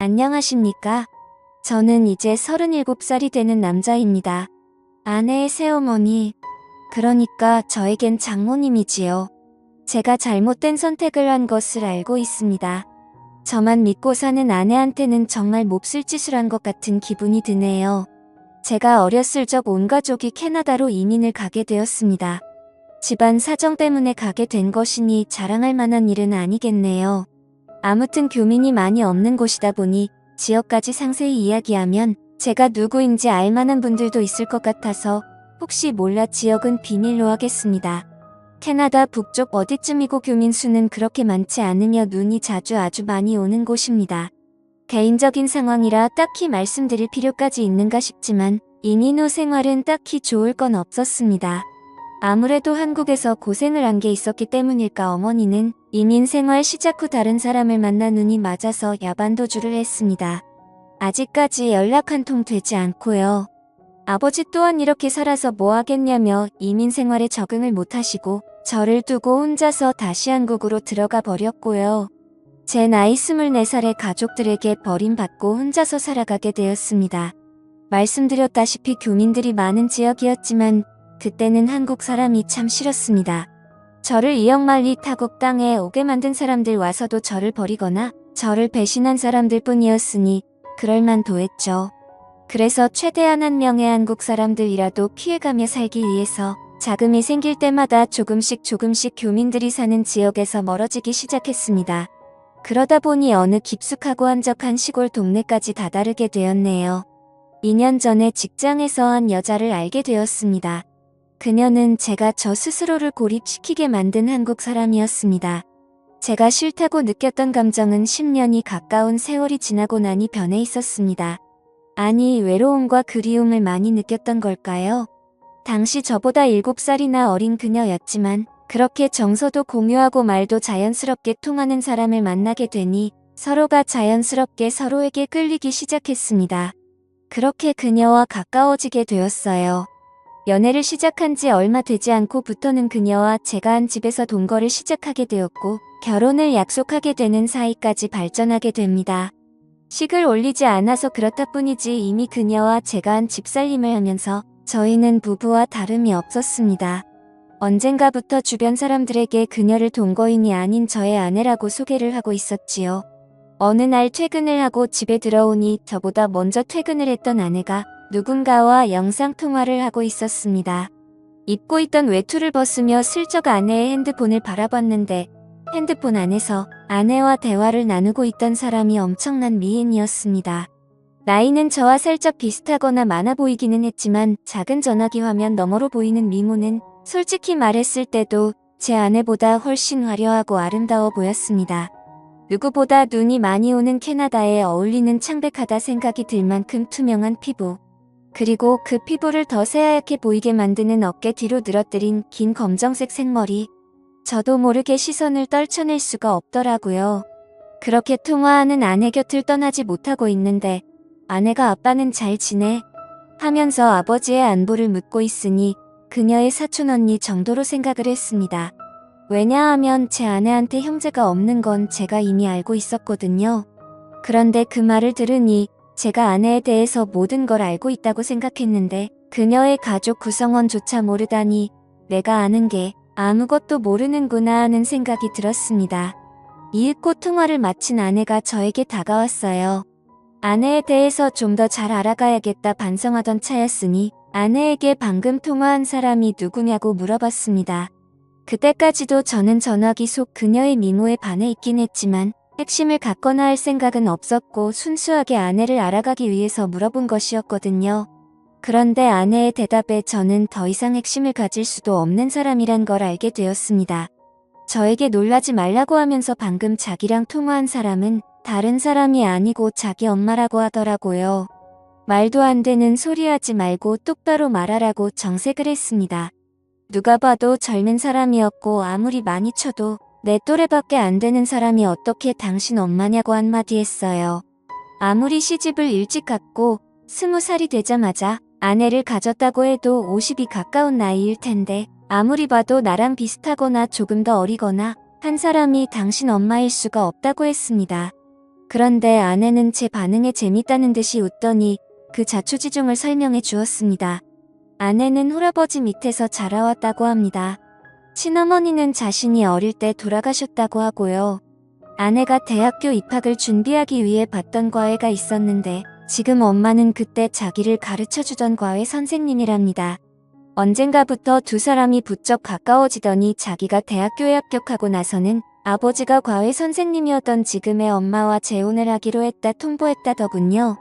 안녕하십니까? 저는 이제 37살이 되는 남자입니다. 아내의 새어머니, 그러니까 저에겐 장모님이지요. 제가 잘못된 선택을 한 것을 알고 있습니다. 저만 믿고 사는 아내한테는 정말 몹쓸 짓을 한 것 같은 기분이 드네요. 제가 어렸을 적 온 가족이 캐나다로 이민을 가게 되었습니다. 집안 사정 때문에 가게 된 것이니 자랑할 만한 일은 아니겠네요. 아무튼 교민이 많이 없는 곳이다 보니 지역까지 상세히 이야기하면 제가 누구인지 알 만한 분들도 있을 것 같아서 혹시 몰라 지역은 비밀로 하겠습니다. 캐나다 북쪽 어디쯤이고 교민 수는 그렇게 많지 않으며 눈이 자주 아주 많이 오는 곳입니다. 개인적인 상황이라 딱히 말씀드릴 필요까지 있는가 싶지만 이민 후 생활은 딱히 좋을 건 없었습니다. 아무래도 한국에서 고생을 한 게 있었기 때문일까 어머니는 이민 생활 시작 후 다른 사람을 만나 눈이 맞아서 야반도주를 했습니다. 아직까지 연락 한 통 되지 않고요. 아버지 또한 이렇게 살아서 뭐 하겠냐며 이민 생활에 적응을 못하시고 저를 두고 혼자서 다시 한국으로 들어가 버렸고요. 제 나이 24살에 가족들에게 버림받고 혼자서 살아가게 되었습니다. 말씀드렸다시피 교민들이 많은 지역이었지만 그때는 한국 사람이 참 싫었습니다. 저를 이역만리 타국 땅에 오게 만든 사람들 와서도 저를 버리거나 저를 배신한 사람들 뿐이었으니 그럴만도 했죠. 그래서 최대한 한 명의 한국 사람들이라도 피해가며 살기 위해서 자금이 생길 때마다 조금씩 교민들이 사는 지역에서 멀어지기 시작했습니다. 그러다 보니 어느 깊숙하고 한적한 시골 동네까지 다다르게 되었네요. 2년 전에 직장에서 한 여자를 알게 되었습니다. 그녀는 제가 저 스스로를 고립시키게 만든 한국 사람이었습니다. 제가 싫다고 느꼈던 감정은 10년이 가까운 세월이 지나고 나니 변해 있었습니다. 아니, 외로움과 그리움을 많이 느꼈던 걸까요? 당시 저보다 7살이나 어린 그녀였지만 그렇게 정서도 공유하고 말도 자연스럽게 통하는 사람을 만나게 되니 서로가 자연스럽게 서로에게 끌리기 시작했습니다. 그렇게 그녀와 가까워지게 되었어요. 연애를 시작한 지 얼마 되지 않고부터는 그녀와 제가 한 집에서 동거를 시작하게 되었고 결혼을 약속하게 되는 사이까지 발전하게 됩니다. 식을 올리지 않아서 그렇다 뿐이지 이미 그녀와 제가 한 집살림을 하면서 저희는 부부와 다름이 없었습니다. 언젠가부터 주변 사람들에게 그녀를 동거인이 아닌 저의 아내라고 소개를 하고 있었지요. 어느 날 퇴근을 하고 집에 들어오니 저보다 먼저 퇴근을 했던 아내가 누군가와 영상통화를 하고 있었습니다. 입고 있던 외투를 벗으며 슬쩍 아내의 핸드폰을 바라봤는데 핸드폰 안에서 아내와 대화를 나누고 있던 사람이 엄청난 미인이었습니다. 나이는 저와 살짝 비슷하거나 많아 보이기는 했지만 작은 전화기 화면 너머로 보이는 미모는 솔직히 말했을 때도 제 아내보다 훨씬 화려하고 아름다워 보였습니다. 누구보다 눈이 많이 오는 캐나다에 어울리는 창백하다 생각이 들 만큼 투명한 피부. 그리고 그 피부를 더 새하얗게 보이게 만드는 어깨 뒤로 늘어뜨린 긴 검정색 생머리. 저도 모르게 시선을 떨쳐낼 수가 없더라고요. 그렇게 통화하는 아내 곁을 떠나지 못하고 있는데 아내가 아빠는 잘 지내? 하면서 아버지의 안부를 묻고 있으니 그녀의 사촌 언니 정도로 생각을 했습니다. 왜냐하면 제 아내한테 형제가 없는 건 제가 이미 알고 있었거든요. 그런데 그 말을 들으니 제가 아내에 대해서 모든 걸 알고 있다고 생각했는데 그녀의 가족 구성원조차 모르다니 내가 아는 게 아무것도 모르는구나 하는 생각이 들었습니다. 이윽고 통화를 마친 아내가 저에게 다가왔어요. 아내에 대해서 좀 더 잘 알아가야겠다 반성하던 차였으니 아내에게 방금 통화한 사람이 누구냐고 물어봤습니다. 그때까지도 저는 전화기 속 그녀의 미모에 반해 있긴 했지만 핵심을 갖거나 할 생각은 없었고 순수하게 아내를 알아가기 위해서 물어본 것이었거든요. 그런데 아내의 대답에 저는 더 이상 핵심을 가질 수도 없는 사람이란 걸 알게 되었습니다. 저에게 놀라지 말라고 하면서 방금 자기랑 통화한 사람은 다른 사람이 아니고 자기 엄마라고 하더라고요. 말도 안 되는 소리 하지 말고 똑바로 말하라고 정색을 했습니다. 누가 봐도 젊은 사람이었고 아무리 많이 쳐도 내 또래밖에 안 되는 사람이 어떻게 당신 엄마냐고 한마디 했어요. 아무리 시집을 일찍 갔고 20살이 되자마자 아내를 가졌다고 해도 50이 가까운 나이일 텐데 아무리 봐도 나랑 비슷하거나 조금 더 어리거나 한 사람이 당신 엄마일 수가 없다고 했습니다. 그런데 아내는 제 반응에 재밌다는 듯이 웃더니 그 자초지종을 설명해 주었습니다. 아내는 홀아버지 밑에서 자라왔다고 합니다. 친어머니는 자신이 어릴 때 돌아가셨다고 하고요. 아내가 대학교 입학을 준비하기 위해 봤던 과외가 있었는데 지금 엄마는 그때 자기를 가르쳐주던 과외 선생님이랍니다. 언젠가부터 두 사람이 부쩍 가까워지더니 자기가 대학교에 합격하고 나서는 아버지가 과외 선생님이었던 지금의 엄마와 재혼을 하기로 했다 통보했다더군요.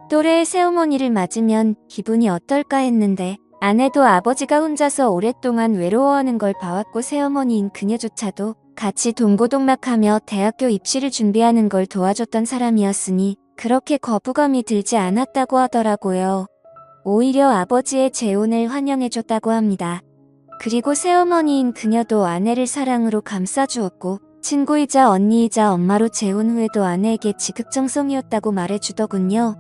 또래의 새어머니를 맞으면 기분이 어떨까 했는데 아내도 아버지가 혼자서 오랫동안 외로워하는 걸 봐왔고 새어머니인 그녀조차도 같이 동고동락하며 대학교 입시를 준비하는 걸 도와줬던 사람이었으니 그렇게 거부감이 들지 않았다고 하더라고요. 오히려 아버지의 재혼을 환영해줬다고 합니다. 그리고 새어머니인 그녀도 아내를 사랑으로 감싸주었고 친구이자 언니이자 엄마로 재혼 후에도 아내에게 지극정성이었다고 말해주더군요.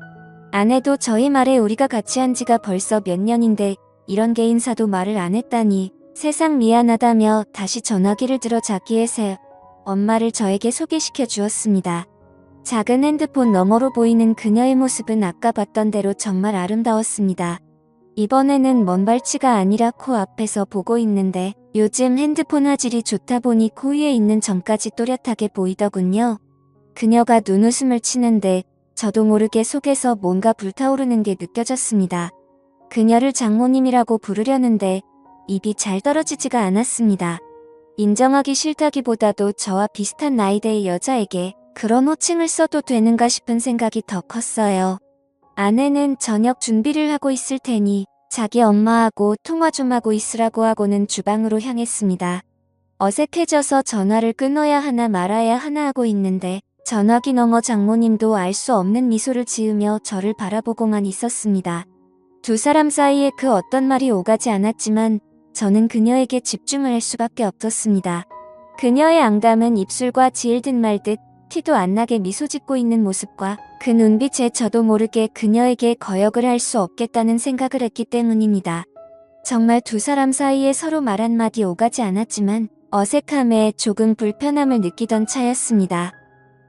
아내도 저희 말에 우리가 같이 한 지가 벌써 몇 년인데 이런 개인사도 말을 안 했다니 세상 미안하다며 다시 전화기를 들어 자기의 새 엄마를 저에게 소개시켜 주었습니다. 작은 핸드폰 너머로 보이는 그녀의 모습은 아까 봤던 대로 정말 아름다웠습니다. 이번에는 먼 발치가 아니라 코앞에서 보고 있는데 요즘 핸드폰 화질이 좋다 보니 코 위에 있는 점까지 또렷하게 보이더군요. 그녀가 눈웃음을 치는데 저도 모르게 속에서 뭔가 불타오르는 게 느껴졌습니다. 그녀를 장모님이라고 부르려는데 입이 잘 떨어지지가 않았습니다. 인정하기 싫다기보다도 저와 비슷한 나이대의 여자에게 그런 호칭을 써도 되는가 싶은 생각이 더 컸어요. 아내는 저녁 준비를 하고 있을 테니 자기 엄마하고 통화 좀 하고 있으라고 하고는 주방으로 향했습니다. 어색해져서 전화를 끊어야 하나 말아야 하나 하고 있는데 전화기 너머 장모님도 알 수 없는 미소를 지으며 저를 바라보고만 있었습니다. 두 사람 사이에 그 어떤 말이 오가지 않았지만 저는 그녀에게 집중을 할 수밖에 없었습니다. 그녀의 앙담은 입술과 지을든 말듯 티도 안 나게 미소 짓고 있는 모습과 그 눈빛에 저도 모르게 그녀에게 거역을 할 수 없겠다는 생각을 했기 때문입니다. 정말 두 사람 사이에 서로 말 한마디 오가지 않았지만 어색함에 조금 불편함을 느끼던 차였습니다.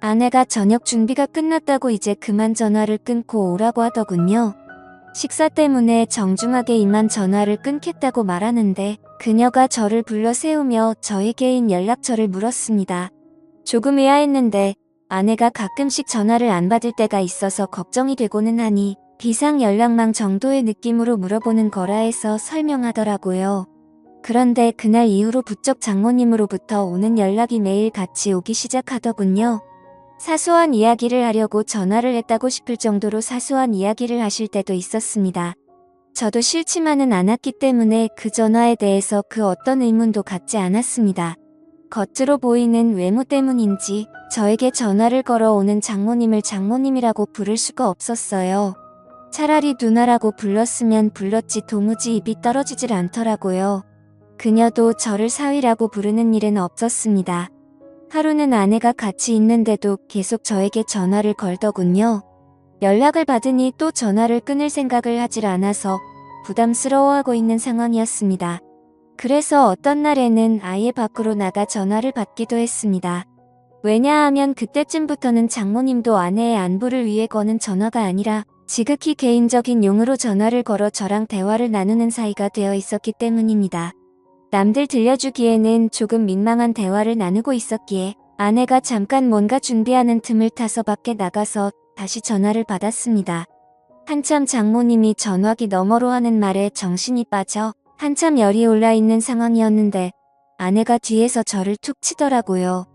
아내가 저녁 준비가 끝났다고 이제 그만 전화를 끊고 오라고 하더군요. 식사 때문에 정중하게 이만 전화를 끊겠다고 말하는데 그녀가 저를 불러 세우며 저의 개인 연락처를 물었습니다. 조금 의아했는데 아내가 가끔씩 전화를 안 받을 때가 있어서 걱정이 되고는 하니 비상 연락망 정도의 느낌으로 물어보는 거라 해서 설명하더라고요. 그런데 그날 이후로 부쩍 장모님으로부터 오는 연락이 매일 같이 오기 시작하더군요. 사소한 이야기를 하려고 전화를 했다고 싶을 정도로 사소한 이야기를 하실 때도 있었습니다. 저도 싫지만은 않았기 때문에 그 전화에 대해서 그 어떤 의문도 갖지 않았습니다. 겉으로 보이는 외모 때문인지 저에게 전화를 걸어오는 장모님을 장모님이라고 부를 수가 없었어요. 차라리 누나라고 불렀으면 불렀지 도무지 입이 떨어지질 않더라고요. 그녀도 저를 사위라고 부르는 일은 없었습니다. 하루는 아내가 같이 있는데도 계속 저에게 전화를 걸더군요. 연락을 받으니 또 전화를 끊을 생각을 하질 않아서 부담스러워하고 있는 상황이었습니다. 그래서 어떤 날에는 아예 밖으로 나가 전화를 받기도 했습니다. 왜냐하면 그때쯤부터는 장모님도 아내의 안부를 위해 거는 전화가 아니라 지극히 개인적인 용으로 전화를 걸어 저랑 대화를 나누는 사이가 되어 있었기 때문입니다. 남들 들려주기에는 조금 민망한 대화를 나누고 있었기에 아내가 잠깐 뭔가 준비하는 틈을 타서 밖에 나가서 다시 전화를 받았습니다. 한참 장모님이 전화기 너머로 하는 말에 정신이 빠져 한참 열이 올라 있는 상황이었는데 아내가 뒤에서 저를 툭 치더라고요.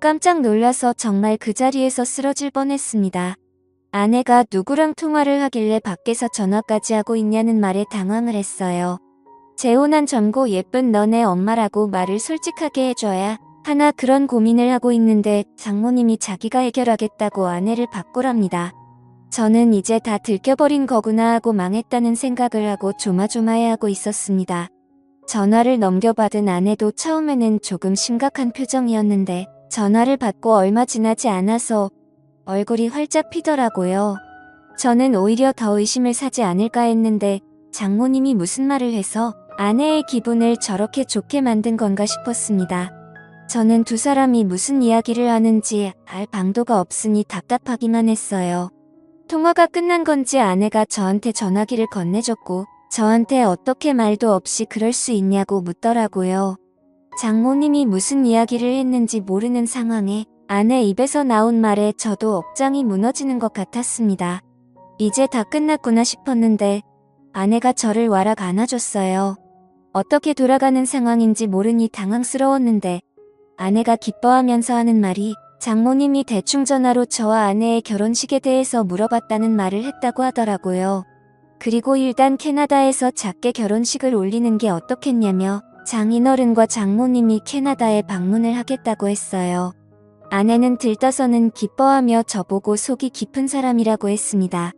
깜짝 놀라서 정말 그 자리에서 쓰러질 뻔했습니다. 아내가 누구랑 통화를 하길래 밖에서 전화까지 하고 있냐는 말에 당황을 했어요. 재혼한 젊고 예쁜 너네 엄마라고 말을 솔직하게 해줘야 하나 그런 고민을 하고 있는데 장모님이 자기가 해결하겠다고 아내를 바꾸랍니다. 저는 이제 다 들켜버린 거구나 하고 망했다는 생각을 하고 조마조마해하고 있었습니다. 전화를 넘겨받은 아내도 처음에는 조금 심각한 표정이었는데 전화를 받고 얼마 지나지 않아서 얼굴이 활짝 피더라고요. 저는 오히려 더 의심을 사지 않을까 했는데 장모님이 무슨 말을 해서 아내의 기분을 저렇게 좋게 만든 건가 싶었습니다. 저는 두 사람이 무슨 이야기를 하는지 알 방도가 없으니 답답하기만 했어요. 통화가 끝난 건지 아내가 저한테 전화기를 건네줬고 저한테 어떻게 말도 없이 그럴 수 있냐고 묻더라고요. 장모님이 무슨 이야기를 했는지 모르는 상황에 아내 입에서 나온 말에 저도 억장이 무너지는 것 같았습니다. 이제 다 끝났구나 싶었는데 아내가 저를 와락 안아줬어요. 어떻게 돌아가는 상황인지 모르니 당황스러웠는데 아내가 기뻐하면서 하는 말이 장모님이 대충 전화로 저와 아내의 결혼식에 대해서 물어봤다는 말을 했다고 하더라고요. 그리고 일단 캐나다에서 작게 결혼식을 올리는 게 어떻겠냐며 장인어른과 장모님이 캐나다에 방문을 하겠다고 했어요. 아내는 들떠서는 기뻐하며 저보고 속이 깊은 사람이라고 했습니다.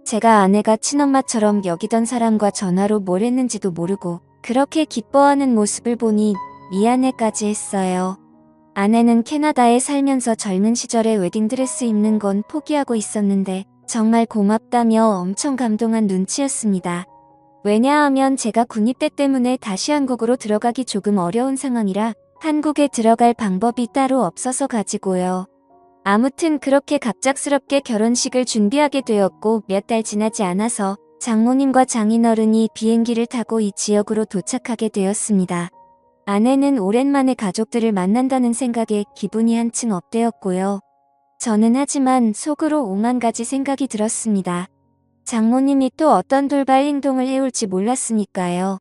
제가 아내가 친엄마처럼 여기던 사람과 전화로 뭘 했는지도 모르고 그렇게 기뻐하는 모습을 보니 미안해까지 했어요. 아내는 캐나다에 살면서 젊은 시절에 웨딩드레스 입는 건 포기하고 있었는데 정말 고맙다며 엄청 감동한 눈치였습니다. 왜냐하면 제가 군입대 때문에 다시 한국으로 들어가기 조금 어려운 상황이라 한국에 들어갈 방법이 따로 없어서 가지고요. 아무튼 그렇게 갑작스럽게 결혼식을 준비하게 되었고 몇 달 지나지 않아서 장모님과 장인어른이 비행기를 타고 이 지역으로 도착하게 되었습니다. 아내는 오랜만에 가족들을 만난다는 생각에 기분이 한층 업되었고요. 저는 하지만 속으로 오만 가지 생각이 들었습니다. 장모님이 또 어떤 돌발 행동을 해올지 몰랐으니까요.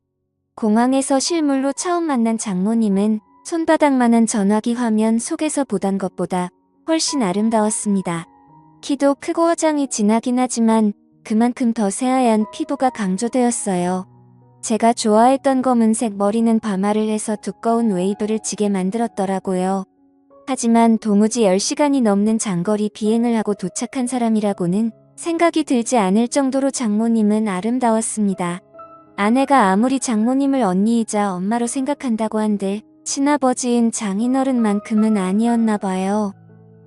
공항에서 실물로 처음 만난 장모님은 손바닥만한 전화기 화면 속에서 보던 것보다 훨씬 아름다웠습니다. 키도 크고 화장이 진하긴 하지만 그만큼 더 새하얀 피부가 강조되었어요. 제가 좋아했던 검은색 머리는 파마를 해서 두꺼운 웨이브를 지게 만들었더라고요. 하지만 도무지 10시간이 넘는 장거리 비행을 하고 도착한 사람이라고는 생각이 들지 않을 정도로 장모님은 아름다웠습니다. 아내가 아무리 장모님을 언니이자 엄마로 생각한다고 한들 친아버지인 장인어른만큼은 아니었나 봐요.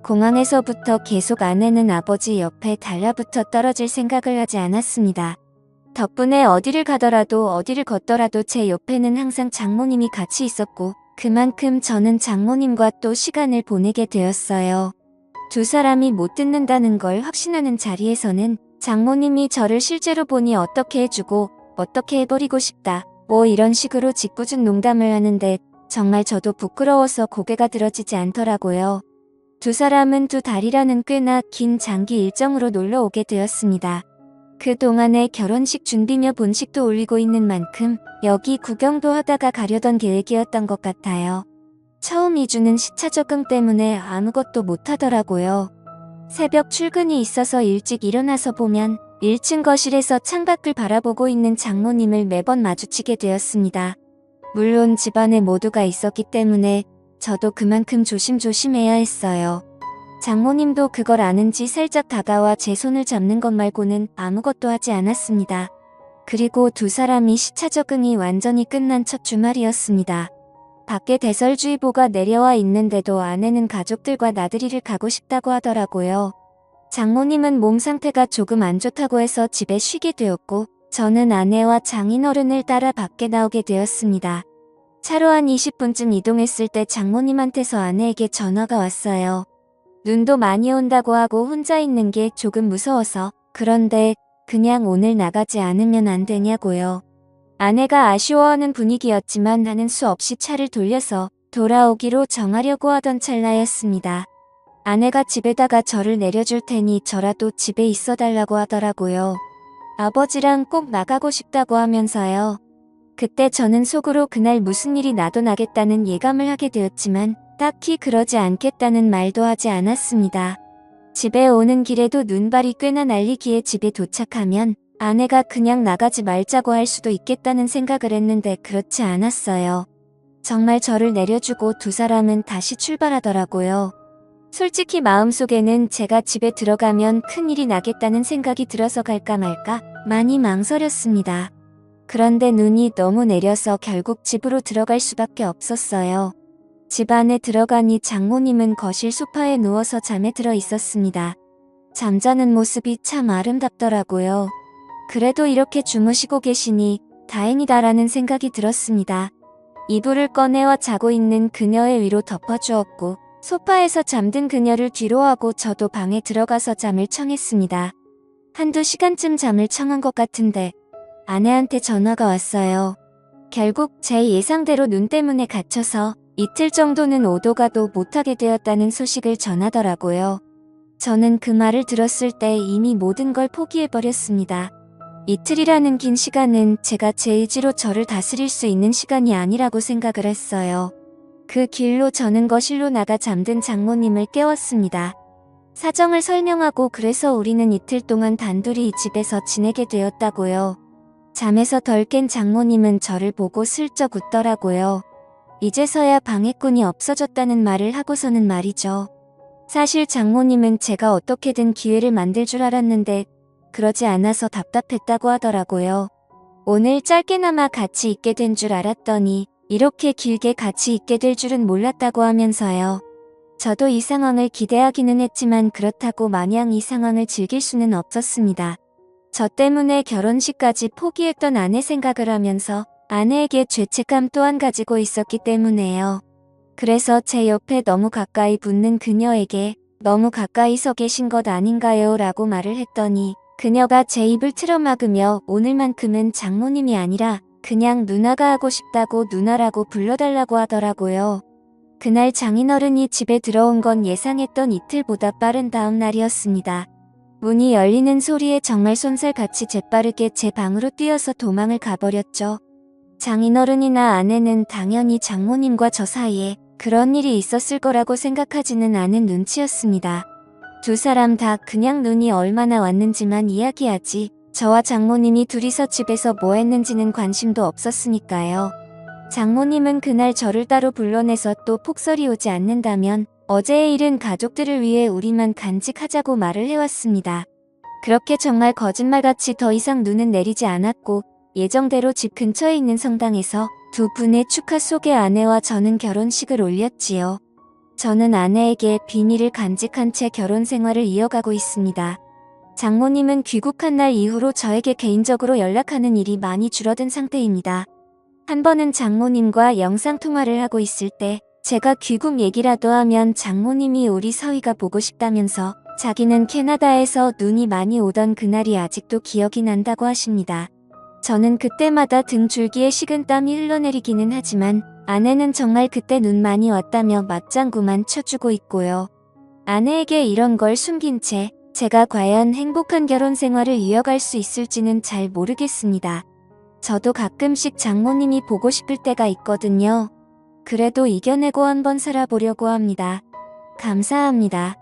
공항에서부터 계속 아내는 아버지 옆에 달라붙어 떨어질 생각을 하지 않았습니다. 덕분에 어디를 가더라도 어디를 걷더라도 제 옆에는 항상 장모님이 같이 있었고 그만큼 저는 장모님과 또 시간을 보내게 되었어요. 두 사람이 못 듣는다는 걸 확신하는 자리에서는 장모님이 저를 실제로 보니 어떻게 해주고 어떻게 해버리고 싶다 뭐 이런 식으로 짓궂은 농담을 하는데 정말 저도 부끄러워서 고개가 들어지지 않더라고요. 두 사람은 두 달이라는 꽤나 긴 장기 일정으로 놀러 오게 되었습니다. 그동안에 결혼식 준비며 본식도 올리고 있는 만큼 여기 구경도 하다가 가려던 계획이었던 것 같아요. 처음 이주는 시차 적응 때문에 아무것도 못하더라고요. 새벽 출근이 있어서 일찍 일어나서 보면 1층 거실에서 창밖을 바라보고 있는 장모님을 매번 마주치게 되었습니다. 물론 집안에 모두가 있었기 때문에 저도 그만큼 조심조심해야 했어요. 장모님도 그걸 아는지 살짝 다가와 제 손을 잡는 것 말고는 아무것도 하지 않았습니다. 그리고 두 사람이 시차 적응이 완전히 끝난 첫 주말이었습니다. 밖에 대설주의보가 내려와 있는데도 아내는 가족들과 나들이를 가고 싶다고 하더라고요. 장모님은 몸 상태가 조금 안 좋다고 해서 집에 쉬게 되었고 저는 아내와 장인어른을 따라 밖에 나오게 되었습니다. 차로 한 20분쯤 이동했을 때 장모님한테서 아내에게 전화가 왔어요. 눈도 많이 온다고 하고 혼자 있는 게 조금 무서워서 그런데 그냥 오늘 나가지 않으면 안 되냐고요. 아내가 아쉬워하는 분위기였지만 나는 수없이 차를 돌려서 돌아오기로 정하려고 하던 찰나였습니다. 아내가 집에다가 저를 내려줄 테니 저라도 집에 있어 달라고 하더라고요. 아버지랑 꼭 나가고 싶다고 하면서요. 그때 저는 속으로 그날 무슨 일이 나도 나겠다는 예감을 하게 되었지만 딱히 그러지 않겠다는 말도 하지 않았습니다. 집에 오는 길에도 눈발이 꽤나 날리기에 집에 도착하면 아내가 그냥 나가지 말자고 할 수도 있겠다는 생각을 했는데 그렇지 않았어요. 정말 저를 내려주고 두 사람은 다시 출발하더라고요. 솔직히 마음속에는 제가 집에 들어가면 큰일이 나겠다는 생각이 들어서 갈까 말까 많이 망설였습니다. 그런데 눈이 너무 내려서 결국 집으로 들어갈 수밖에 없었어요. 집 안에 들어가니 장모님은 거실 소파에 누워서 잠에 들어 있었습니다. 잠자는 모습이 참 아름답더라고요. 그래도 이렇게 주무시고 계시니 다행이다라는 생각이 들었습니다. 이불을 꺼내와 자고 있는 그녀의 위로 덮어주었고 소파에서 잠든 그녀를 뒤로하고 저도 방에 들어가서 잠을 청했습니다. 한두 시간쯤 잠을 청한 것 같은데 아내한테 전화가 왔어요. 결국 제 예상대로 눈 때문에 갇혀서 이틀 정도는 오도 가도 못하게 되었다는 소식을 전하더라고요. 저는 그 말을 들었을 때 이미 모든 걸 포기해버렸습니다. 이틀이라는 긴 시간은 제가 제 의지로 저를 다스릴 수 있는 시간이 아니라고 생각을 했어요. 그 길로 저는 거실로 나가 잠든 장모님을 깨웠습니다. 사정을 설명하고 그래서 우리는 이틀 동안 단둘이 이 집에서 지내게 되었다고요. 잠에서 덜 깬 장모님은 저를 보고 슬쩍 웃더라고요. 이제서야 방해꾼이 없어졌다는 말을 하고서는 말이죠. 사실 장모님은 제가 어떻게든 기회를 만들 줄 알았는데 그러지 않아서 답답했다고 하더라고요. 오늘 짧게나마 같이 있게 된 줄 알았더니 이렇게 길게 같이 있게 될 줄은 몰랐다고 하면서요. 저도 이 상황을 기대하기는 했지만 그렇다고 마냥 이 상황을 즐길 수는 없었습니다. 저 때문에 결혼식까지 포기했던 아내 생각을 하면서 아내에게 죄책감 또한 가지고 있었기 때문에요. 그래서 제 옆에 너무 가까이 붙는 그녀에게 너무 가까이 서 계신 것 아닌가요? 라고 말을 했더니 그녀가 제 입을 틀어막으며 오늘만큼은 장모님이 아니라 그냥 누나가 하고 싶다고 누나라고 불러달라고 하더라고요. 그날 장인어른이 집에 들어온 건 예상했던 이틀보다 빠른 다음 날이었습니다. 문이 열리는 소리에 정말 쏜살같이 재빠르게 제 방으로 뛰어서 도망을 가버렸죠. 장인어른이나 아내는 당연히 장모님과 저 사이에 그런 일이 있었을 거라고 생각하지는 않은 눈치였습니다. 두 사람 다 그냥 눈이 얼마나 왔는지만 이야기하지 저와 장모님이 둘이서 집에서 뭐 했는지는 관심도 없었으니까요. 장모님은 그날 저를 따로 불러내서 또 폭설이 오지 않는다면 어제의 일은 가족들을 위해 우리만 간직하자고 말을 해왔습니다. 그렇게 정말 거짓말같이 더 이상 눈은 내리지 않았고 예정대로 집 근처에 있는 성당에서 두 분의 축하 속에 아내와 저는 결혼식을 올렸지요. 저는 아내에게 비밀을 간직한 채 결혼 생활을 이어가고 있습니다. 장모님은 귀국한 날 이후로 저에게 개인적으로 연락하는 일이 많이 줄어든 상태입니다. 한 번은 장모님과 영상통화를 하고 있을 때 제가 귀국 얘기라도 하면 장모님이 우리 서희가 보고 싶다면서 자기는 캐나다에서 눈이 많이 오던 그날이 아직도 기억이 난다고 하십니다. 저는 그때마다 등 줄기에 식은 땀이 흘러내리기는 하지만 아내는 정말 그때 눈 많이 왔다며 맞장구만 쳐주고 있고요. 아내에게 이런 걸 숨긴 채 제가 과연 행복한 결혼 생활을 이어갈 수 있을지는 잘 모르겠습니다. 저도 가끔씩 장모님이 보고 싶을 때가 있거든요. 그래도 이겨내고 한번 살아보려고 합니다. 감사합니다.